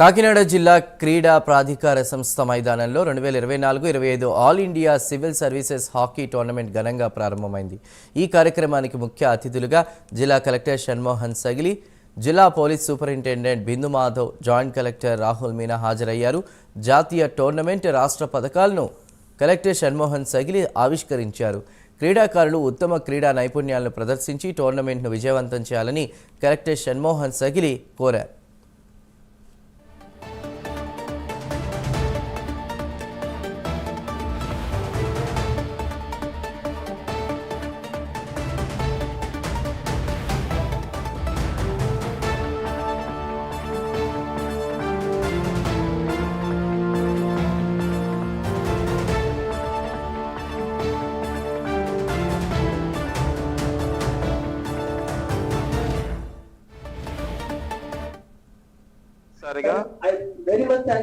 కాకినాడ జిల్లా క్రీడా ప్రాధికార సంస్థ మైదానంలో 2024-25 all India civil services hockey tournament ఘనంగా ప్రారంభమైంది. ఈ కార్యక్రమానికి ముఖ్య అతిథులుగా జిల్లా కలెక్టర్ షణ్మోహన్ సగిలి, జిల్లా పోలీస్ సూపరింటెండెంట్ బిందు మాధవ్, జాయింట్ కలెక్టర్ రాహుల్ మీనా హాజరయ్యారు. జాతీయ టోర్నమెంట్ రాష్ట్ర పథకాలను కలెక్టర్ షణ్మోహన్ సగిలి ఆవిష్కరించారు. క్రీడాకారులు ఉత్తమ క్రీడా నైపుణ్యాలను ప్రదర్శించి టోర్నమెంట్ను విజయవంతం చేయాలని కలెక్టర్ షణ్మోహన్ సగిలి కోరారు.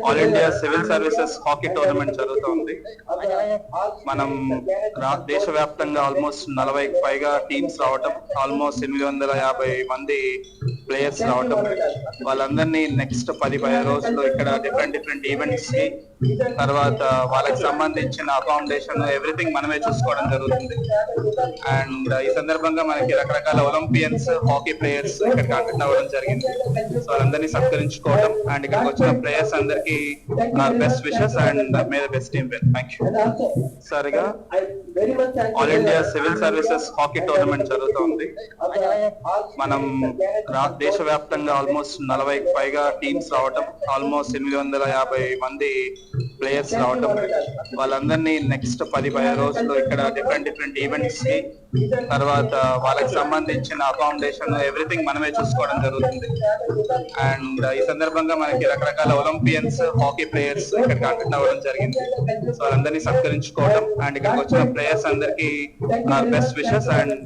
All India civil services hockey tournament జరుగుతోంది. మనం దేశవ్యాప్తంగా ఆల్మోస్ట్ 40కి పైగా టీమ్స్ రావటం, ఆల్మోస్ట్ 850 మంది ప్లేయర్స్ రావటం, వాళ్ళందరినీ నెక్స్ట్ 10-15 రోజుల్లో ఇక్కడ డిఫరెంట్ ఈవెంట్స్ కి, తర్వాత వాళ్ళకి సంబంధించిన అకామిడేషన్ ఎవ్రీథింగ్ మనమే చూసుకోవడం జరుగుతుంది. అండ్ ఈ సందర్భంగా మనకి రకరకాల ఒలింపియన్స్ హాకీ ప్లేయర్స్ ఇక్కడ అటెండ్ అవ్వడం జరిగింది. సో వాళ్ళందరినీ సత్కరించుకోవడం అండ్ ఇక్కడికి వచ్చిన ప్లేయర్స్ అందరికి నా best wishes and may the best team win. Thank you. సరిగా all India civil services hockey tournament జరుగుతోంది. మనం దేశవ్యాప్తంగా ఆల్మోస్ట్ 40కి పైగా టీమ్స్ రావటం, ఆల్మోస్ట్ 850 మంది ప్లేయర్స్ రావటం, వాళ్ళందరినీ నెక్స్ట్ 10-15 రోజుల్లో ఇక్కడ డిఫరెంట్ ఈవెంట్స్ కి, తర్వాత వాళ్ళకి సంబంధించిన అకామిడేషన్ ఎవ్రీథింగ్ మనమే చూసుకోవడం జరుగుతుంది. అండ్ ఈ సందర్భంగా మనకి రకరకాల ఒలింపియన్స్ హాకీ ప్లేయర్స్ ఇక్కడ అటెండ్ అవ్వడం జరిగింది. సో వాళ్ళందరినీ సత్కరించుకోవడం అండ్ ఇక్కడికి వచ్చిన ప్లేయర్స్ అందరికి నా బెస్ట్ విషెస్ అండ్